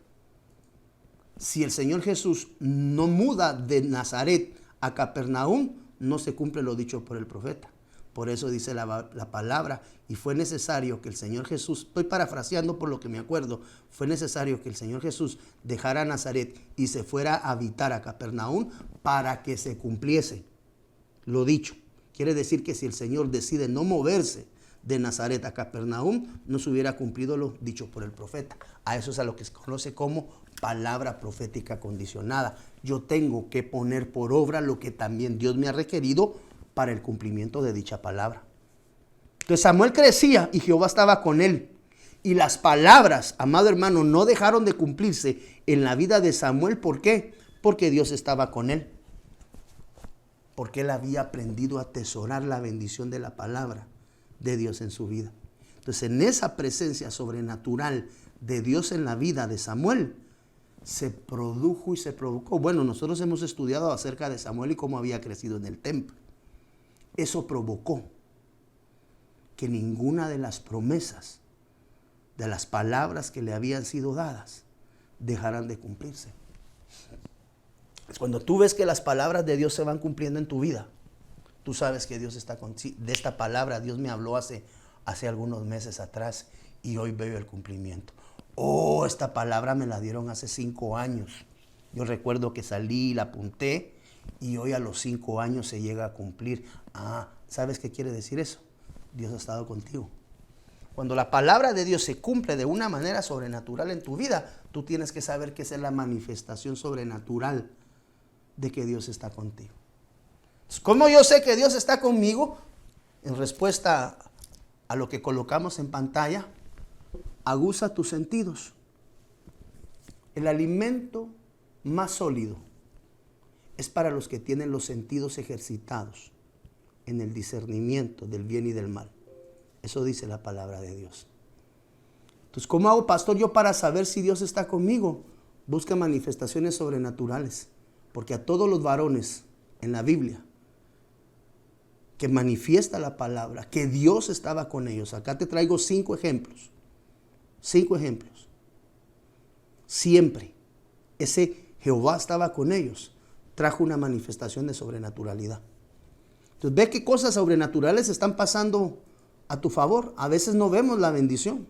Si el Señor Jesús no muda de Nazaret a Capernaum, no se cumple lo dicho por el profeta. Por eso dice la palabra, y fue necesario que el Señor Jesús, estoy parafraseando por lo que me acuerdo, fue necesario que el Señor Jesús dejara Nazaret y se fuera a habitar a Capernaum para que se cumpliese lo dicho. Quiere decir que si el Señor decide no moverse de Nazaret a Capernaum, no se hubiera cumplido lo dicho por el profeta. A eso es a lo que se conoce como palabra profética condicionada. Yo tengo que poner por obra lo que también Dios me ha requerido para el cumplimiento de dicha palabra. Entonces Samuel crecía y Jehová estaba con él. Y las palabras, amado hermano, no dejaron de cumplirse en la vida de Samuel. ¿Por qué? Porque Dios estaba con él. Porque él había aprendido a atesorar la bendición de la palabra de Dios en su vida. Entonces, en esa presencia sobrenatural de Dios en la vida de Samuel, se produjo y se provocó. Bueno, nosotros hemos estudiado acerca de Samuel y cómo había crecido en el templo. Eso provocó que ninguna de las promesas, de las palabras que le habían sido dadas, dejaran de cumplirse. Cuando tú ves que las palabras de Dios se van cumpliendo en tu vida, tú sabes que Dios está contigo. De esta palabra Dios me habló hace algunos meses atrás y hoy veo el cumplimiento. Oh, esta palabra me la dieron hace 5 años. Yo recuerdo que salí y la apunté y hoy a los 5 años se llega a cumplir. Ah, ¿sabes qué quiere decir eso? Dios ha estado contigo. Cuando la palabra de Dios se cumple de una manera sobrenatural en tu vida, tú tienes que saber que esa es la manifestación sobrenatural de que Dios está contigo. ¿Cómo yo sé que Dios está conmigo? En respuesta a lo que colocamos en pantalla, aguza tus sentidos. El alimento más sólido es para los que tienen los sentidos ejercitados en el discernimiento del bien y del mal. Eso dice la palabra de Dios. Entonces, ¿cómo hago, pastor, yo para saber si Dios está conmigo? Busca manifestaciones sobrenaturales. Porque a todos los varones en la Biblia que manifiesta la palabra, que Dios estaba con ellos. Acá te traigo 5 ejemplos. 5 ejemplos. Siempre ese Jehová estaba con ellos. Trajo una manifestación de sobrenaturalidad. Entonces ve qué cosas sobrenaturales están pasando a tu favor. A veces no vemos la bendición.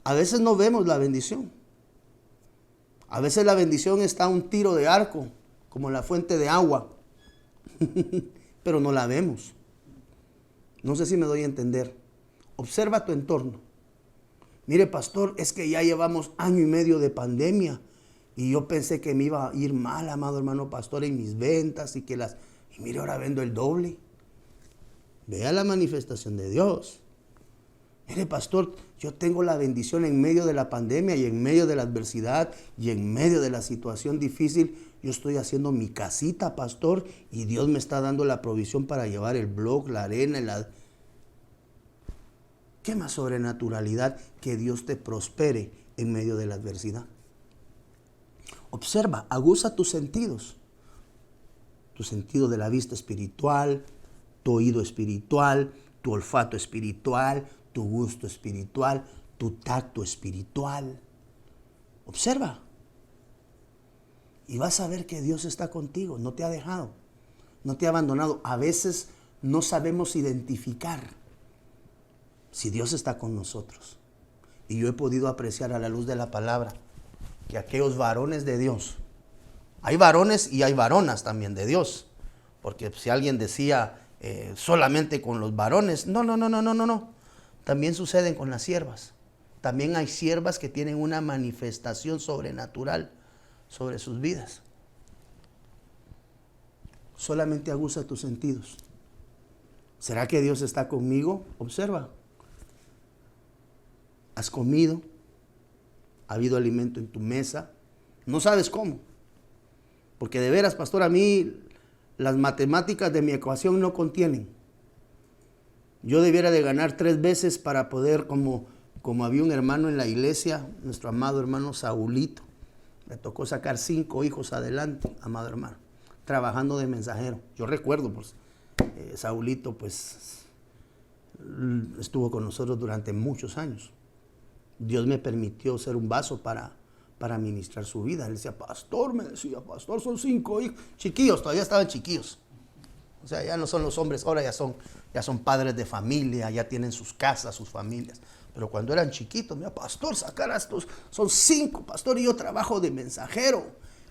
A veces no vemos la bendición. A veces la bendición está a un tiro de arco, como la fuente de agua, pero no la vemos. No sé si me doy a entender. Observa tu entorno. Mire, pastor, es que ya llevamos 1 año y medio de pandemia y yo pensé que me iba a ir mal, amado hermano pastor, en mis ventas y mire, ahora vendo el doble. Vea la manifestación de Dios. Mire, pastor, yo tengo la bendición en medio de la pandemia y en medio de la adversidad y en medio de la situación difícil. Yo estoy haciendo mi casita, pastor, y Dios me está dando la provisión para llevar el bloc, la arena. ¿Qué más sobrenaturalidad que Dios te prospere en medio de la adversidad? Observa, aguza tus sentidos. Tu sentido de la vista espiritual, tu oído espiritual, tu olfato espiritual, tu gusto espiritual, tu tacto espiritual. Observa. Y vas a ver que Dios está contigo, no te ha dejado, no te ha abandonado. A veces no sabemos identificar si Dios está con nosotros. Y yo he podido apreciar a la luz de la palabra que aquellos varones de Dios, hay varones y hay varonas también de Dios, porque si alguien decía solamente con los varones, no. También suceden con las siervas. También hay siervas que tienen una manifestación sobrenatural sobre sus vidas. Solamente aguza tus sentidos. ¿Será que Dios está conmigo? Observa. ¿Has comido? ¿Ha habido alimento en tu mesa? No sabes cómo. Porque de veras, pastor, a mí las matemáticas de mi ecuación no contienen. Yo debiera de ganar 3 veces para poder, como había un hermano en la iglesia, nuestro amado hermano Saulito. Le tocó sacar 5 hijos adelante, amado hermano, trabajando de mensajero. Yo recuerdo, pues, Saulito, pues, estuvo con nosotros durante muchos años. Dios me permitió ser un vaso para ministrar su vida. Él decía, pastor, me decía, pastor, son 5 hijos. Chiquillos, todavía estaban chiquillos. O sea, ya no son los hombres, ahora ya son padres de familia, ya tienen sus casas, sus familias. Pero cuando eran chiquitos, mira, pastor, sacar a estos, son 5, pastor, y yo trabajo de mensajero.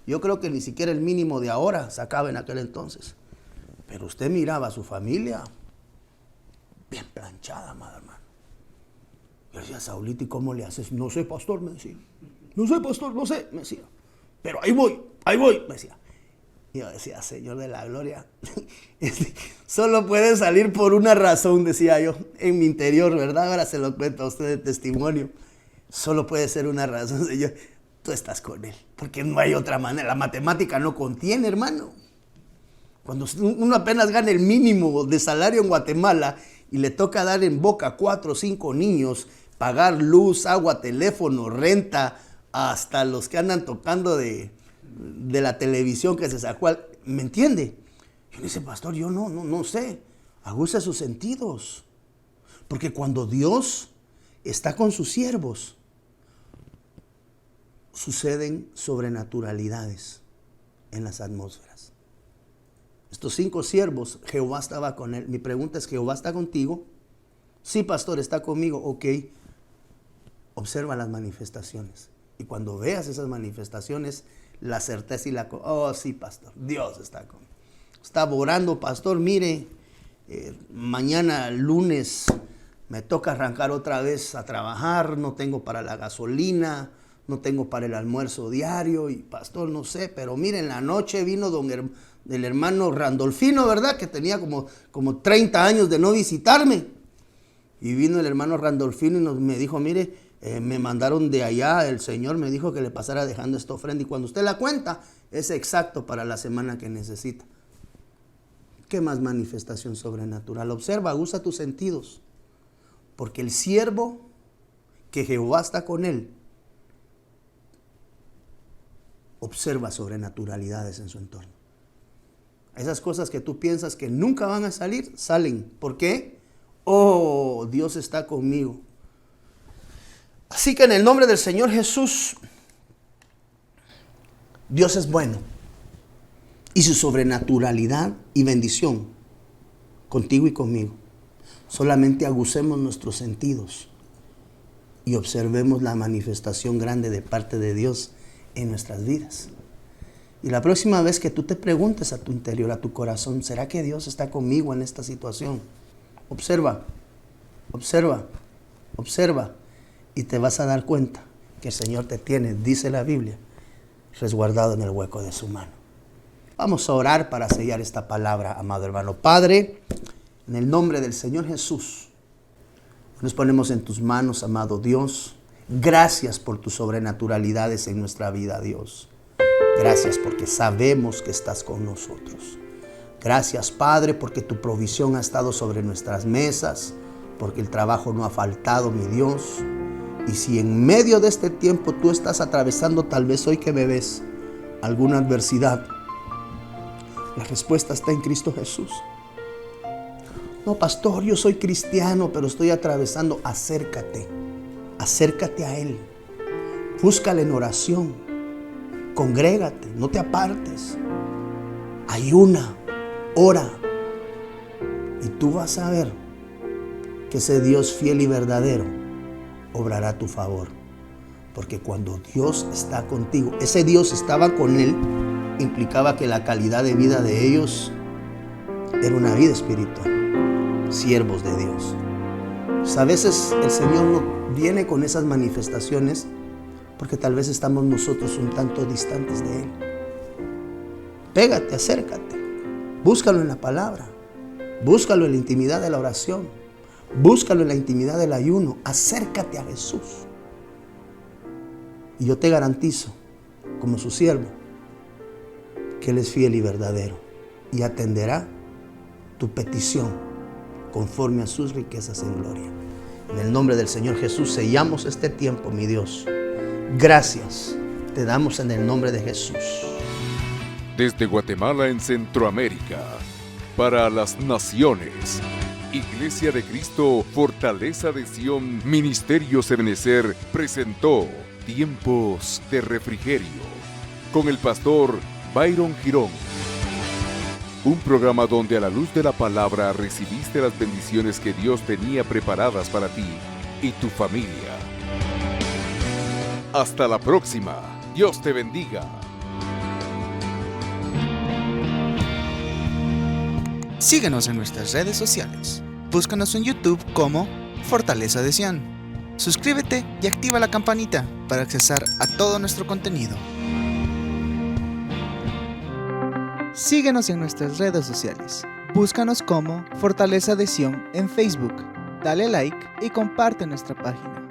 Yo creo que ni siquiera el mínimo de ahora sacaba en aquel entonces. Pero usted miraba a su familia bien planchada, madre hermano. Yo decía, Saulito, ¿y cómo le haces? No sé, pastor, me decía. No sé, pastor, no sé, me decía. Pero ahí voy, me decía. Y yo decía, Señor de la gloria, solo puede salir por una razón, decía yo, en mi interior, ¿verdad? Ahora se lo cuento a usted de testimonio. Solo puede ser una razón, Señor. Tú estás con él, porque no hay otra manera. La matemática no contiene, hermano. Cuando uno apenas gana el mínimo de salario en Guatemala y le toca dar en boca a 4 o 5 niños, pagar luz, agua, teléfono, renta, hasta los que andan tocando de la televisión que se sacó, ¿me entiende? Yo le dice, pastor, yo no sé, aguza sus sentidos, porque cuando Dios está con sus siervos, suceden sobrenaturalidades en las atmósferas. Estos 5 siervos, Jehová estaba con él. Mi pregunta es, ¿Jehová está contigo? Sí, pastor, está conmigo. Ok, observa las manifestaciones. Y cuando veas esas manifestaciones, la certeza y oh, sí, pastor, Dios está conmigo. Estaba orando, pastor, mire, mañana lunes me toca arrancar otra vez a trabajar, no tengo para la gasolina, no tengo para el almuerzo diario, y pastor, no sé, pero mire, en la noche vino el hermano Randolfino, ¿verdad? Que tenía como 30 años de no visitarme. Y vino el hermano Randolfino y me dijo, mire, me mandaron de allá, el Señor me dijo que le pasara dejando esta ofrenda. Y cuando usted la cuenta, es exacto para la semana que necesita. ¿Qué más manifestación sobrenatural? Observa, usa tus sentidos. Porque el siervo, que Jehová está con él, observa sobrenaturalidades en su entorno. Esas cosas que tú piensas que nunca van a salir, salen. ¿Por qué? Oh, Dios está conmigo. Así que en el nombre del Señor Jesús, Dios es bueno. Y su sobrenaturalidad y bendición contigo y conmigo. Solamente agucemos nuestros sentidos y observemos la manifestación grande de parte de Dios en nuestras vidas. Y la próxima vez que tú te preguntes a tu interior, a tu corazón, ¿será que Dios está conmigo en esta situación? Observa, observa, observa, y te vas a dar cuenta que el Señor te tiene, dice la Biblia, resguardado en el hueco de su mano. Vamos a orar para sellar esta palabra, amado hermano. Padre, en el nombre del Señor Jesús, nos ponemos en tus manos, amado Dios. Gracias por tus sobrenaturalidades en nuestra vida, Dios. Gracias porque sabemos que estás con nosotros. Gracias, Padre, porque tu provisión ha estado sobre nuestras mesas, porque el trabajo no ha faltado, mi Dios. Y si en medio de este tiempo tú estás atravesando, tal vez hoy que me ves, alguna adversidad, la respuesta está en Cristo Jesús. No, pastor, yo soy cristiano, pero estoy atravesando. Acércate a Él. Búscale en oración. Congrégate, no te apartes. Ayuna, ora. Y tú vas a ver que ese Dios fiel y verdadero obrará a tu favor. Porque cuando Dios está contigo, ese Dios estaba con él, implicaba que la calidad de vida de ellos era una vida espiritual. Siervos de Dios. Pues a veces el Señor no viene con esas manifestaciones porque tal vez estamos nosotros un tanto distantes de Él. Pégate, acércate. Búscalo en la palabra. Búscalo en la intimidad de la oración. Búscalo en la intimidad del ayuno. Acércate a Jesús. Y yo te garantizo, como su siervo, que Él es fiel y verdadero y atenderá tu petición conforme a sus riquezas en gloria. En el nombre del Señor Jesús sellamos este tiempo, mi Dios. Gracias te damos en el nombre de Jesús. Desde Guatemala en Centroamérica, para las naciones, Iglesia de Cristo, Fortaleza de Sion, Ministerios Ebenecer, presentó Tiempos de Refrigerio, con el pastor Byron Girón. un programa donde a la luz de la palabra recibiste las bendiciones que Dios tenía preparadas para ti y tu familia. Hasta la próxima. Dios te bendiga. Síguenos en nuestras redes sociales. Búscanos en YouTube como Fortaleza de Sion. Suscríbete y activa la campanita para accesar a todo nuestro contenido. Síguenos en nuestras redes sociales. Búscanos como Fortaleza de Sion en Facebook. Dale like y comparte nuestra página.